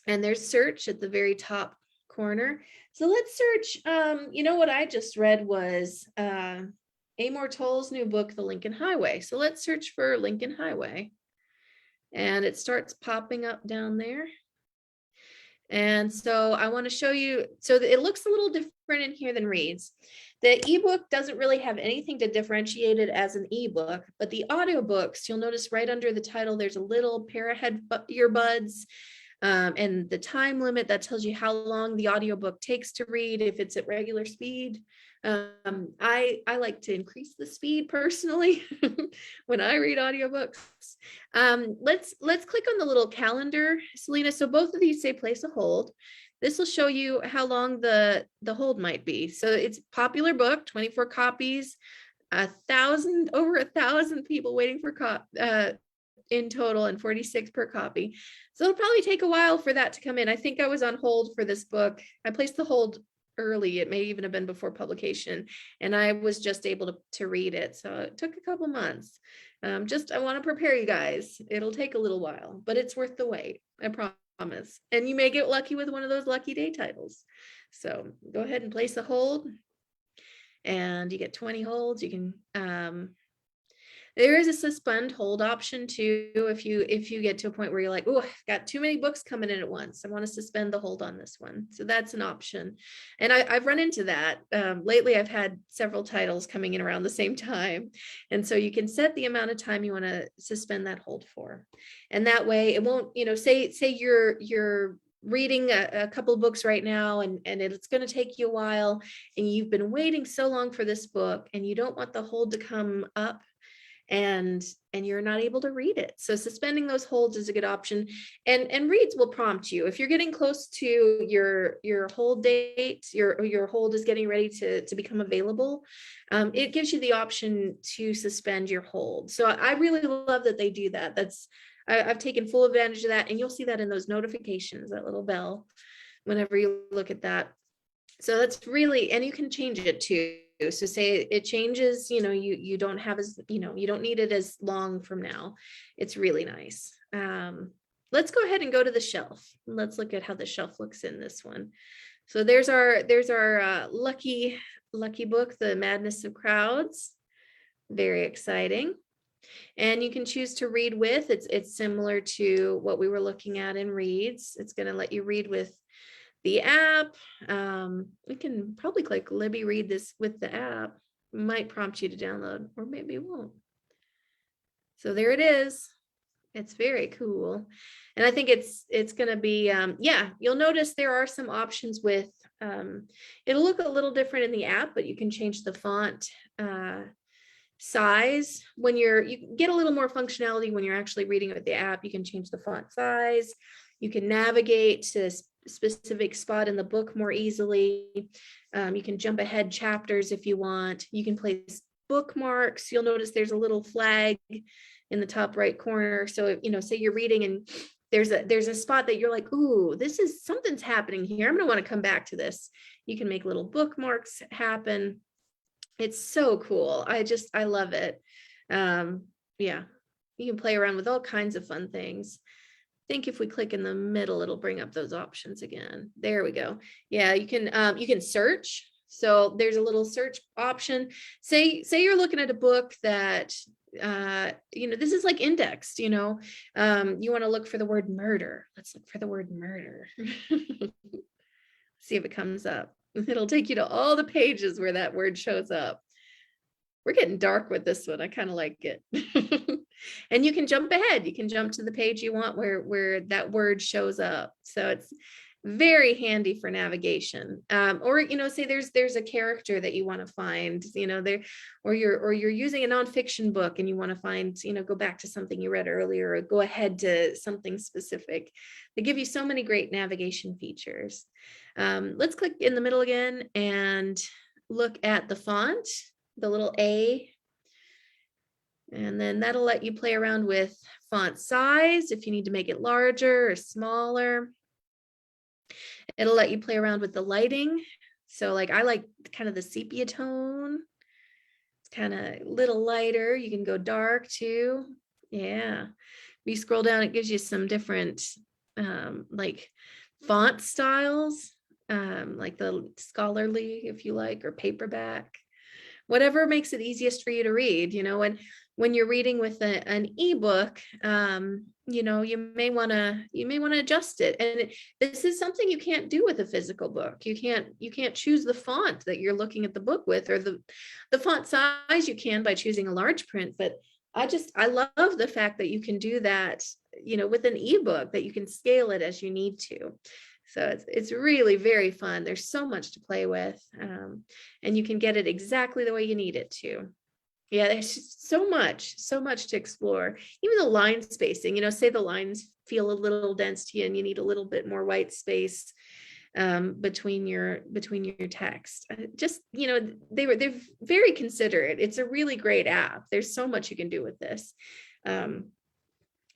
And there's search at the very top corner. So let's search, what I just read was Amor Toll's new book, The Lincoln Highway. So let's search for Lincoln Highway. and it starts popping up down there. And so I want to show you, so it looks a little different in here than reads. The ebook doesn't really have anything to differentiate it as an ebook, but the audiobooks, you'll notice right under the title, there's a little pair of earbuds, and the time limit that tells you how long the audiobook takes to read if it's at regular speed. I like to increase the speed personally when I read audiobooks. Let's click on the little calendar, Selena. So both of these say place a hold. This will show you how long the hold might be. So it's popular book, 24 copies, over 1,000 people waiting for in total, and 46 per copy. So it'll probably take a while for that to come in. I think I was on hold for this book. I placed the hold early. It may even have been before publication, and I was just able to read it. So it took a couple months. I want to prepare you guys. It'll take a little while, but it's worth the wait. I promise. And you may get lucky with one of those lucky day titles. So go ahead and place a hold, and you get 20 holds. You can, there is a suspend hold option too. If you get to a point where you're like, oh, I've got too many books coming in at once, I want to suspend the hold on this one. So that's an option. And I've run into that. Lately, I've had several titles coming in around the same time. And so you can set the amount of time you want to suspend that hold for. And that way it won't, say you're reading a couple of books right now, and it's going to take you a while, and you've been waiting so long for this book, and you don't want the hold to come up and you're not able to read it. So suspending those holds is a good option. And reads will prompt you if you're getting close to your hold date, your hold is getting ready to become available. It gives you the option to suspend your hold. So I really love that they do that. I've taken full advantage of that, and you'll see that in those notifications, that little bell, whenever you look at that. So that's really, and you can change it too. So say it changes, you don't have you don't need it as long from now. It's really nice. Let's go ahead and go to the shelf. Let's look at how the shelf looks in this one. So there's our lucky book, The Madness of Crowds. Very exciting. And you can choose to read with. It's similar to what we were looking at in reads. It's going to let you read with the app. We can probably click Libby read this with the app. Might prompt you to download, or maybe it won't. So there it is. It's very cool. And I think it's going to be, you'll notice there are some options with, it'll look a little different in the app, but you can change the font size. When you get a little more functionality when you're actually reading with the app. You can change the font size. You can navigate to a specific spot in the book more easily. You can jump ahead chapters if you want. You can place bookmarks. You'll notice there's a little flag in the top right corner. So, say you're reading and there's a spot that you're like, ooh, something's happening here. I'm going to want to come back to this. You can make little bookmarks happen. It's so cool. I love it. You can play around with all kinds of fun things. I think if we click in the middle, it'll bring up those options again. There we go. Yeah, you can search. So there's a little search option. Say you're looking at a book that this is like indexed, you want to look for the word murder. Let's look for the word murder. See if it comes up. It'll take you to all the pages where that word shows up. We're getting dark with this one. I kind of like it. And you can jump ahead. You can jump to the page you want where that word shows up. So it's very handy for navigation. Or say there's a character that you want to find, or you're using a nonfiction book and you want to find, go back to something you read earlier, or go ahead to something specific. They give you so many great navigation features. Let's click in the middle again and look at the font, the little A. And then that'll let you play around with font size if you need to make it larger or smaller. It'll let you play around with the lighting. So I like kind of the sepia tone. It's kind of a little lighter. You can go dark too. Yeah. If you scroll down, it gives you some different font styles, like the scholarly, if you like, or paperback. Whatever makes it easiest for you to read, when you're reading with an ebook, you may want to adjust it. And this is something you can't do with a physical book. You can't choose the font that you're looking at the book with, or the font size. You can by choosing a large print, but I love the fact that you can do that, with an ebook, that you can scale it as you need to. So it's really very fun. There's so much to play with, and you can get it exactly the way you need it to. Yeah, there's so much to explore. Even the line spacing, say the lines feel a little dense to you and you need a little bit more white space between your text. They're very considerate. It's a really great app. There's so much you can do with this.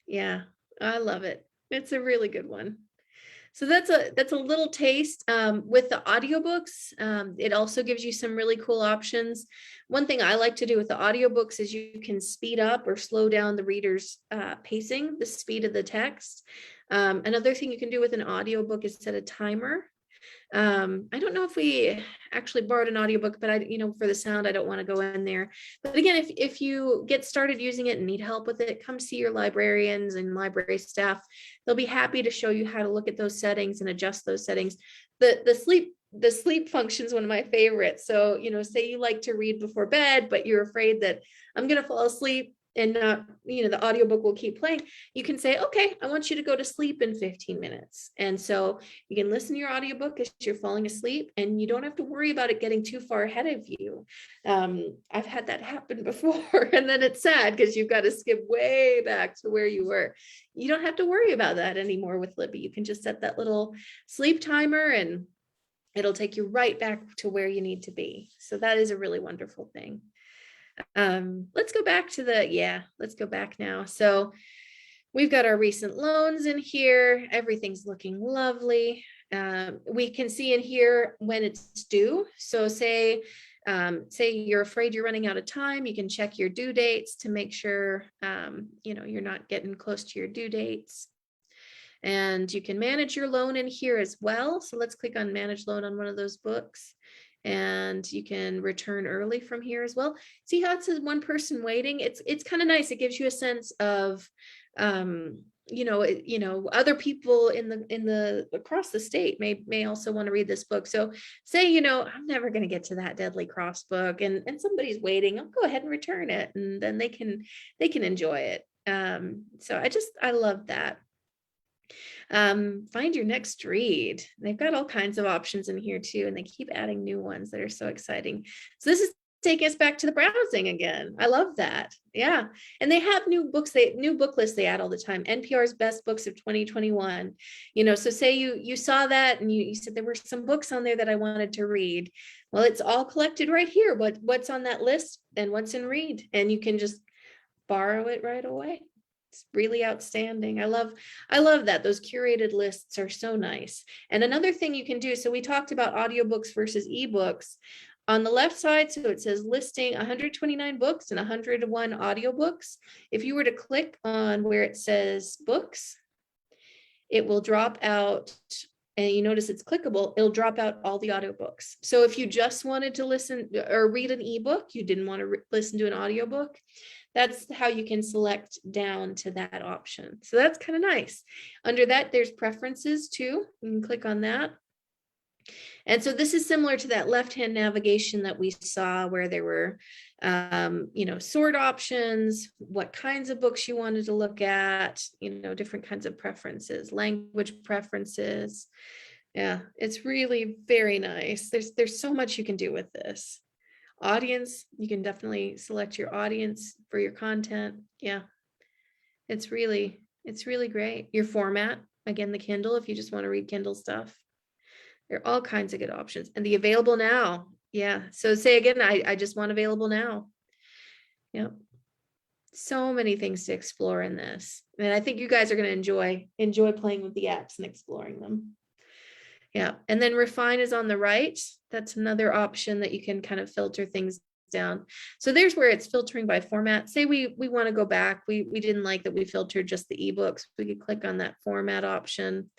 Yeah, I love it. It's a really good one. So that's a little taste. With the audiobooks, it also gives you some really cool options. One thing I like to do with the audiobooks is you can speed up or slow down the reader's pacing, the speed of the text. Another thing you can do with an audiobook is set a timer. I don't know if we actually borrowed an audiobook, but for the sound, I don't want to go in there. But again, if you get started using it and need help with it, come see your librarians and library staff. They'll be happy to show you how to look at those settings and adjust those settings. The sleep function is one of my favorites. So, say you like to read before bed, but you're afraid that I'm going to fall asleep and not, the audiobook will keep playing. You can say, okay, I want you to go to sleep in 15 minutes. And so you can listen to your audiobook as you're falling asleep, and you don't have to worry about it getting too far ahead of you. I've had that happen before, and then it's sad because you've got to skip way back to where you were. You don't have to worry about that anymore with Libby. You can just set that little sleep timer and it'll take you right back to where you need to be. So that is a really wonderful thing. Let's go back now. So we've got our recent loans in here. Everything's looking lovely. We can see in here when it's due. So say you're afraid you're running out of time, you can check your due dates to make sure, you're not getting close to your due dates. And you can manage your loan in here as well. So let's click on manage loan on one of those books. And you can return early from here as well. See how it says one person waiting? It's kind of nice. It gives you a sense of, other people in the across the state may also want to read this book. So say, I'm never going to get to that Deadly Cross book, and somebody's waiting. I'll go ahead and return it, and then they can enjoy it. So I love that. Find your next read. They've got all kinds of options in here too, and they keep adding new ones that are so exciting. So this is taking us back to the browsing again. I love that. Yeah. And they have new books, new book lists they add all the time. NPR's best books of 2021. So say you saw that and you said there were some books on there that I wanted to read. Well, it's all collected right here. What's on that list and what's in read, and you can just borrow it right away. It's really outstanding. I love that. Those curated lists are so nice. And another thing you can do, so we talked about audiobooks versus eBooks. On the left side, so it says listing 129 books and 101 audiobooks. If you were to click on where it says books, it will drop out, and you notice it's clickable, it'll drop out all the audiobooks. So if you just wanted to listen or read an ebook, you didn't want to listen to an audiobook, that's how you can select down to that option. So that's kind of nice. Under that, there's preferences too. You can click on that. And so this is similar to that left-hand navigation that we saw where there were, sort options, what kinds of books you wanted to look at, different kinds of preferences, language preferences. Yeah, it's really very nice. There's so much you can do with this. Audience, you can definitely select your audience for your content. Yeah, it's really great. Your format, again, the Kindle, if you just want to read Kindle stuff. There are all kinds of good options. And the available now. Yeah. So say again, I just want available now. Yep. So many things to explore in this. And I think you guys are going to enjoy playing with the apps and exploring them. Yeah. And then refine is on the right. That's another option that you can kind of filter things down. So there's where it's filtering by format. Say we want to go back. We didn't like that we filtered just the eBooks. We could click on that format option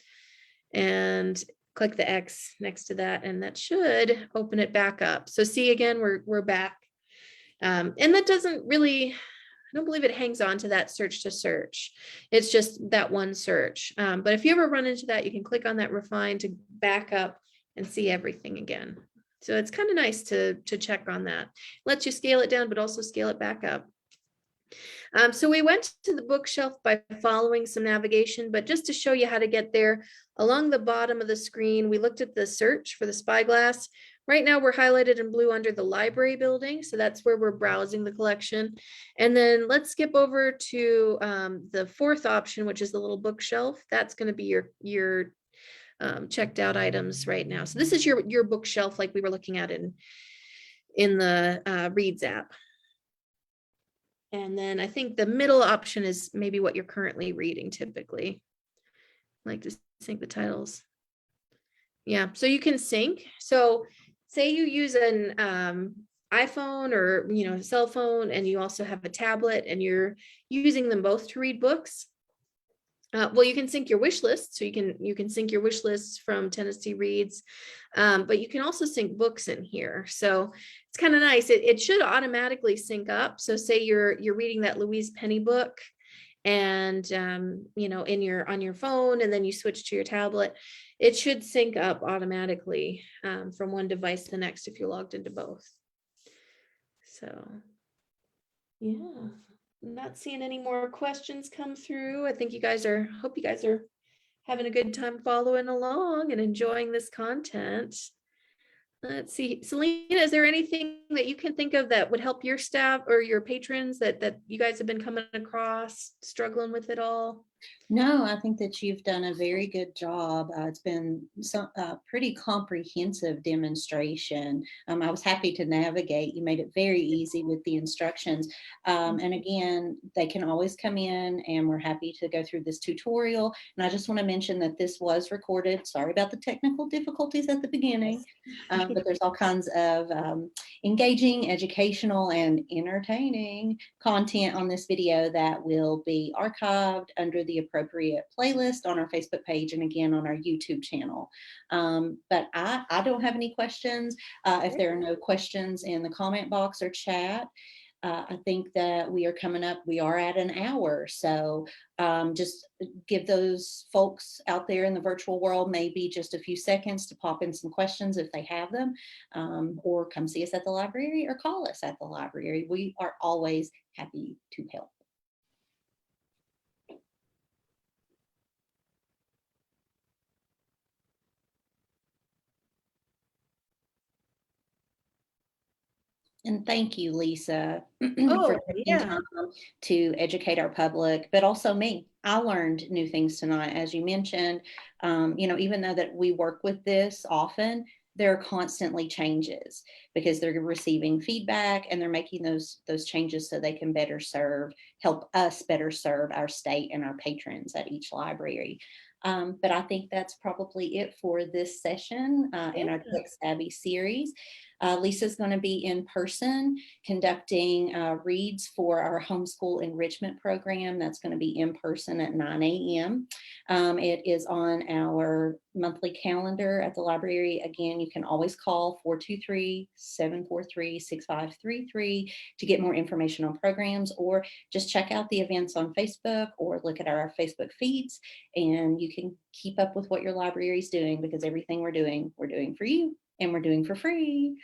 and click the X next to that, and that should open it back up. So see, again, we're back. And that doesn't really don't believe it hangs on to that search to search. It's just that one search. But if you ever run into that, you can click on that refine to back up and see everything again. So it's kind of nice to check on that. Lets you scale it down, but also scale it back up. So we went to the bookshelf by following some navigation, but just to show you how to get there, along the bottom of the screen, we looked at the search for the spyglass. Right now we're highlighted in blue under the library building. So that's where we're browsing the collection. And then let's skip over to the fourth option, which is the little bookshelf. That's going to be your checked out items right now. So this is your bookshelf like we were looking at in the Reads app. And then I think the middle option is maybe what you're currently reading typically. I like to sync the titles. Yeah, so you can sync. So say you use an iPhone or a cell phone, and you also have a tablet, and you're using them both to read books. Well, you can sync your wish list. So you can sync your wish lists from Tennessee Reads, but you can also sync books in here. So it's kind of nice. It should automatically sync up. So say you're reading that Louise Penny book, and on your phone, and then you switch to your tablet, it should sync up automatically from one device to the next if you're logged into both. So yeah. Not seeing any more questions come through. I think hope you guys are having a good time following along and enjoying this content. Let's see, Selena, is there anything that you can think of that would help your staff or your patrons that you guys have been coming across, struggling with it all? No, I think that you've done a very good job. It's been some pretty comprehensive demonstration. I was happy to navigate. You made it very easy with the instructions. And again, they can always come in, and we're happy to go through this tutorial. And I just want to mention that this was recorded. Sorry about the technical difficulties at the beginning, but there's all kinds of engaging, educational, and entertaining content on this video that will be archived under the appropriate playlist on our Facebook page, and again on our YouTube channel. But I don't have any questions. If there are no questions in the comment box or chat, I think that we are coming up. We are at an hour. So just give those folks out there in the virtual world maybe just a few seconds to pop in some questions if they have them, or come see us at the library or call us at the library. We are always happy to help. And thank you, Lisa, for taking Yeah. time to educate our public, but also me. I learned new things tonight, as you mentioned. Even though that we work with this often, there are constantly changes because they're receiving feedback and they're making those changes so they can help us better serve our state and our patrons at each library. But I think that's probably it for this session in our Tech Savvy series. Lisa's going to be in person conducting reads for our homeschool enrichment program. That's going to be in person at 9 a.m. It is on our monthly calendar at the library. Again, you can always call 423-743-6533 to get more information on programs, or just check out the events on Facebook or look at our Facebook feeds, and you can keep up with what your library is doing, because everything we're doing for you, and we're doing for free.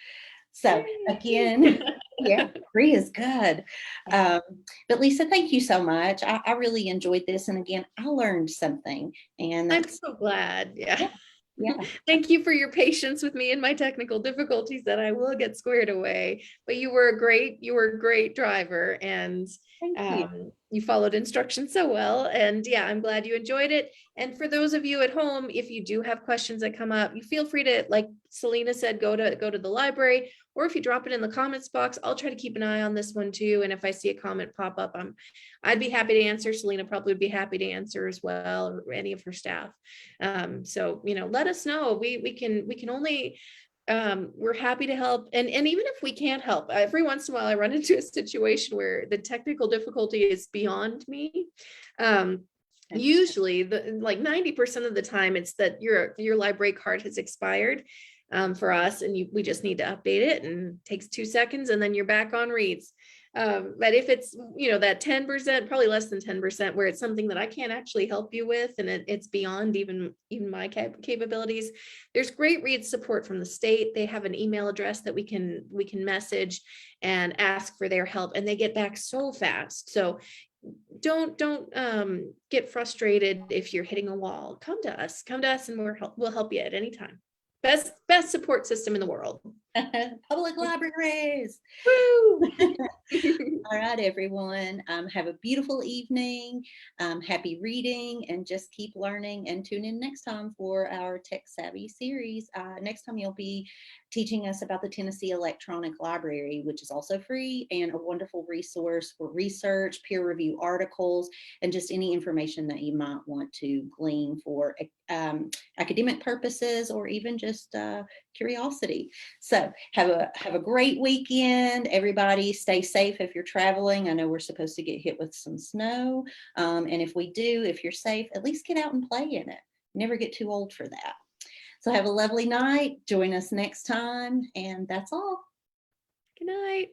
So again, yeah, free is good. But Lisa, thank you so much. I really enjoyed this. And again, I learned something. And I'm so glad. Yeah. Yeah. Thank you for your patience with me and my technical difficulties that I will get squared away. But you were a great driver, and you followed instructions so well. And yeah, I'm glad you enjoyed it. And for those of you at home, if you do have questions that come up, you feel free to, like Selena said, go to the library, or if you drop it in the comments box, I'll try to keep an eye on this one too. And if I see a comment pop up, I'd be happy to answer. Selena probably would be happy to answer as well, or any of her staff. So let us know. We can only we're happy to help. And even if we can't help, every once in a while I run into a situation where the technical difficulty is beyond me. Usually like 90% of the time it's that your library card has expired for us, and we just need to update it, and it takes 2 seconds, and then you're back on reads. But if it's, that 10%, probably less than 10%, where it's something that I can't actually help you with, and it's beyond even my capabilities, there's great read support from the state. They have an email address that we can message and ask for their help, and they get back so fast. So don't get frustrated if you're hitting a wall. Come to us, and we'll help you at any time. Best support system in the world. Public libraries. Woo! All right, everyone. Have a beautiful evening. Happy reading, and just keep learning, and tune in next time for our Tech Savvy series. Next time you'll be teaching us about the Tennessee Electronic Library, which is also free and a wonderful resource for research, peer review articles, and just any information that you might want to glean for academic purposes, or even just curiosity. So have a great weekend, everybody. Stay safe if you're traveling. I know we're supposed to get hit with some snow, and if we do, if you're safe, at least get out and play in it. Never get too old for that. So have a lovely night. Join us next time, and that's all. Good night.